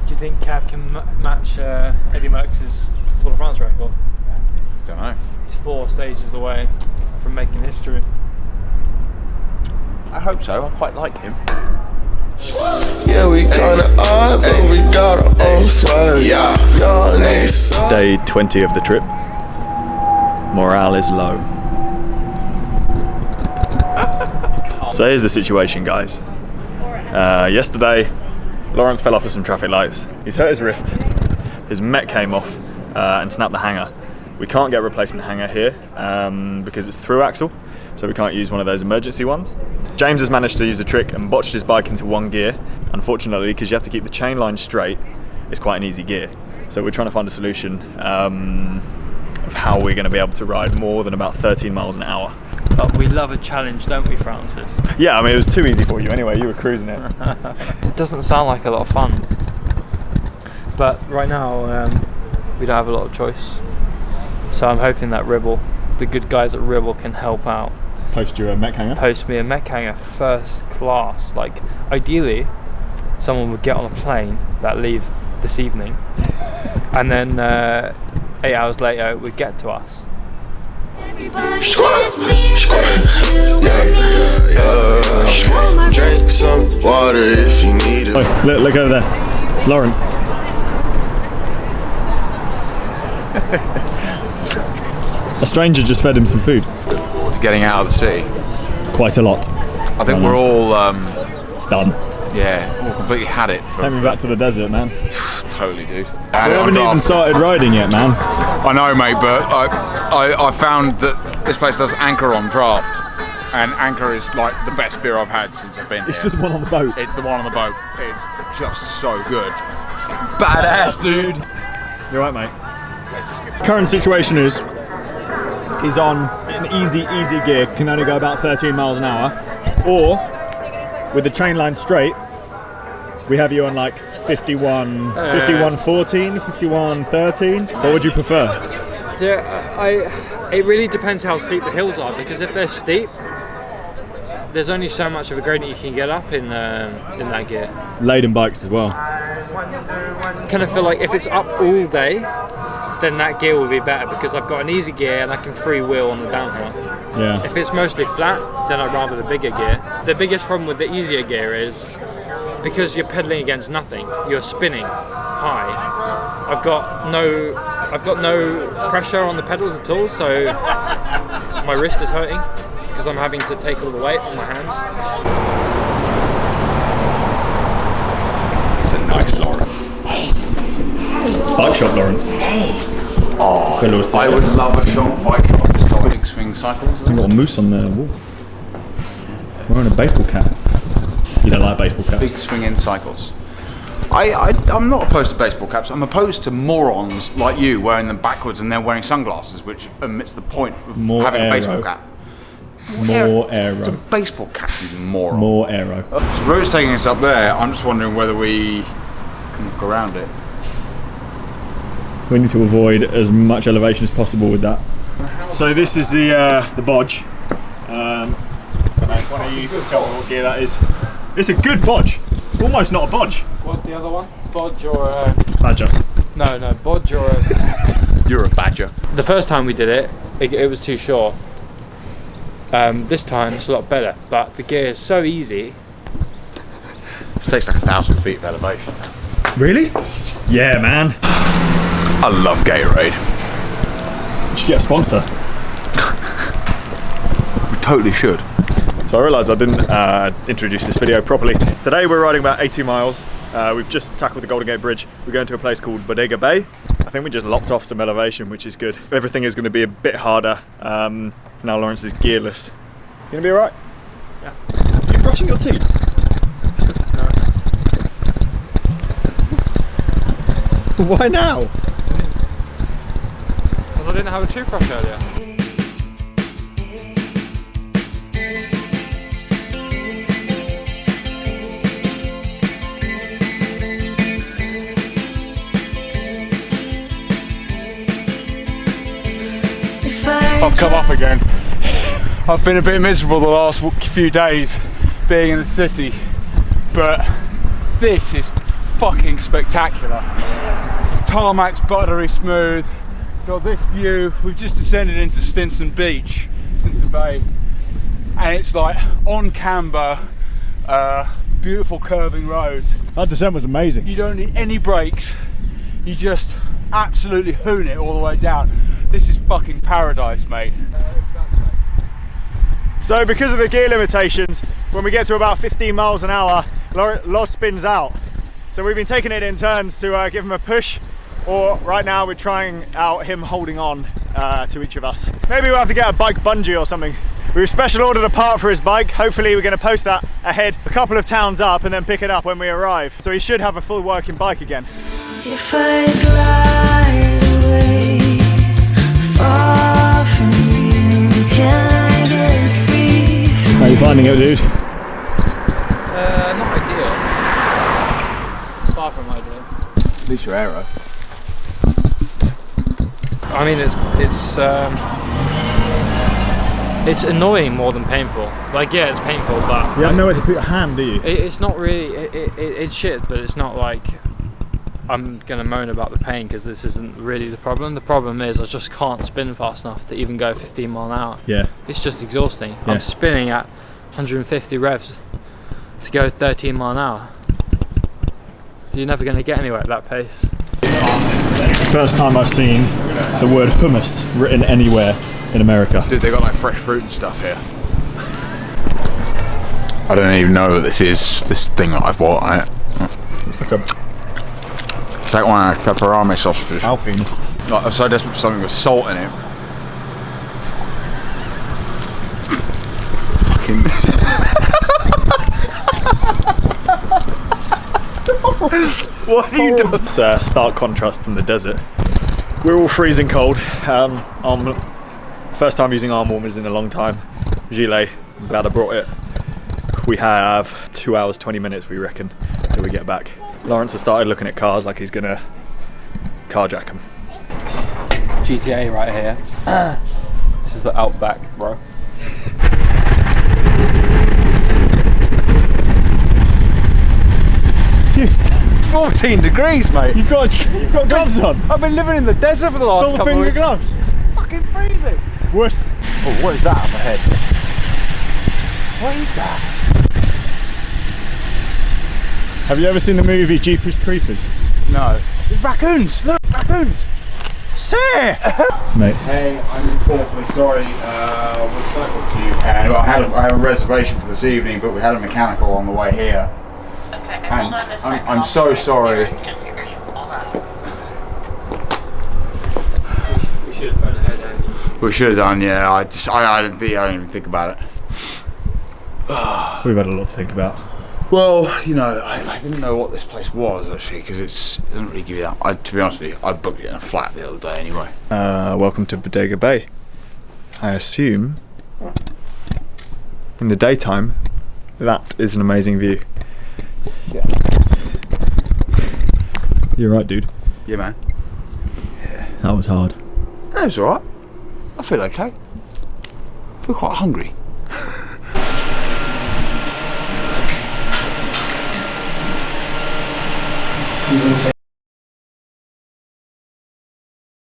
Do you think Cav can match Eddie Merckx's Tour de France record? Don't know. He's 4 stages away from making history. I hope so. I quite like him. Yeah, we kinda odd, but we got our own swag. Yeah, y'all niggas. Day 20 of the trip. Morale is low. So here's the situation, guys. Yesterday, Lawrence fell off of some traffic lights. He's hurt his wrist. His mech came off and snapped the hanger. We can't get a replacement hanger here because it's through axle, so we can't use one of those emergency ones. James has managed to use a trick and botched his bike into 1 gear. Unfortunately, because you have to keep the chain line straight, it's quite an easy gear. So we're trying to find a solution of how we're going to be able to ride more than about 13 miles an hour. But we love a challenge, don't we, Francis? Yeah, I mean, it was too easy for you anyway. You were cruising it. It doesn't sound like a lot of fun. But right now, we don't have a lot of choice. So I'm hoping that Ribble, the good guys at Ribble, can help out. Post you a mech hanger? Post me a mech hanger, first class. Like, ideally, someone would get on a plane that leaves this evening, and then 8 hours later it would get to us. Squat, yeah. Drink some water if you need it. Oh, look over there. It's Lawrence. A stranger just fed him some food. Getting out of the city. Quite a lot. I think we're all done. Yeah, all completely had it. Take me back to the desert, man. Totally, dude. We haven't even started riding yet, man. I know, mate, but I found that this place does Anchor on draft, and Anchor is like the best beer I've had since I've been here. It's the one on the boat. It's the one on the boat. It's just so good. Badass, dude. You're right, mate. Current situation is he's on an easy gear, can only go about 13 miles an hour, or with the chain line straight, we have you on like 51.14, 51.13. What would you prefer? It really depends how steep the hills are, because if they're steep, there's only so much of a gradient you can get up in that gear. Laden bikes as well. Kind of feel like if it's up all day, then that gear will be better because I've got an easy gear and I can freewheel on the downhill. Yeah. If it's mostly flat, then I'd rather the bigger gear. The biggest problem with the easier gear is because you're pedaling against nothing, you're spinning high. I've got no pressure on the pedals at all, so my wrist is hurting because I'm having to take all the weight on my hands. It's a nice Lawrence. Bike shop, Lawrence. Oh, I would love a bike shop. It's got big swing cycles. I've got a moose on the wall. Wearing a baseball cap. You don't like baseball caps? Big swing-in cycles. I'm not opposed to baseball caps. I'm opposed to morons like you wearing them backwards and then wearing sunglasses, which omits the point of having a baseball cap. More aero. It's a baseball cap, you moron. More aero. So the road's taking us up there. I'm just wondering whether we can look around it. We need to avoid as much elevation as possible with that. So this is the bodge. Why don't you tell me what gear that is? It's a good bodge. Almost not a bodge. What's the other one? Bodge or a... Badger. No, bodge or a... You're a badger. The first time we did it was too short. This time it's a lot better, but the gear is so easy. This takes like 1,000 feet of elevation. Really? Yeah, man. I love Gatorade. You should get a sponsor. We totally should. So I realised I didn't introduce this video properly. Today we're riding about 80 miles. We've just tackled the Golden Gate Bridge. We're going to a place called Bodega Bay. I think we just lopped off some elevation, which is good. Everything is going to be a bit harder. Now Lawrence is gearless. You going to be alright? Yeah. Are you brushing your teeth? No. Why now? Because I didn't have a toothbrush earlier. I've come up again. I've been a bit miserable the last few days being in the city, but this is fucking spectacular. Tarmac's buttery smooth. Got this view. We've just descended into Stinson Beach, Stinson Bay, and it's like on camber, beautiful curving roads. That descent was amazing. You don't need any brakes. You just absolutely hoon it all the way down. This is fucking paradise, mate. So because of the gear limitations, when we get to about 15 miles an hour, Los spins out. So we've been taking it in turns to give him a push, or right now we're trying out him holding on to each of us. Maybe we'll have to get a bike bungee or something. We've special ordered a part for his bike. Hopefully we're going to post that ahead a couple of towns up and then pick it up when we arrive. So he should have a full working bike again. If I glide away far from you, can I get free? How are you finding it, dude? Not ideal. Far from ideal. At least your aero. I mean, it's annoying more than painful. Like, yeah, it's painful, but You have nowhere to put your hand, do you? it's not really. It's shit, but it's not like I'm gonna moan about the pain because this isn't really the problem. The problem is I just can't spin fast enough to even go 15 mile an hour. Yeah. It's just exhausting. Yeah. I'm spinning at 150 revs to go 13 mile an hour. You're never gonna get anywhere at that pace. First time I've seen the word hummus written anywhere in America. Dude, they got like fresh fruit and stuff here. I don't even know what this is. This thing that I've bought. It's like a Take one of those pepperoni sausages. Alpines. Like, I'm so desperate for something with salt in it. Fucking. What are you doing? It's a stark contrast from the desert. We're all freezing cold. First time using arm warmers in a long time. Gilet, I'm glad I brought it. We have 2 hours 20 minutes, we reckon, till we get back. Lawrence has started looking at cars like he's gonna carjack them. GTA right here. This is the Outback, bro. It's 14 degrees, mate. You've got gloves on. I've been living in the desert for the last Full couple of finger weeks. gloves. Fucking freezing. Worse. Oh, what is that up ahead? What is that? Have you ever seen the movie Jeepers Creepers? No. There's raccoons. Look, raccoons. Sir. Mate. Hey, I'm awfully sorry. We'll cycle to you. And I have a reservation for this evening, but we had a mechanical on the way here. And I'm so sorry. We should have phoned ahead. We should have done, yeah. I didn't even think about it. We've had a lot to think about. Well, you know, I didn't know what this place was actually because it doesn't really give you that. To be honest with you, I booked it in a flat the other day anyway. Welcome to Bodega Bay. I assume in the daytime that is an amazing view. Yeah. You're right, dude. Yeah, man. That was hard. That was alright. I feel okay. I feel quite hungry.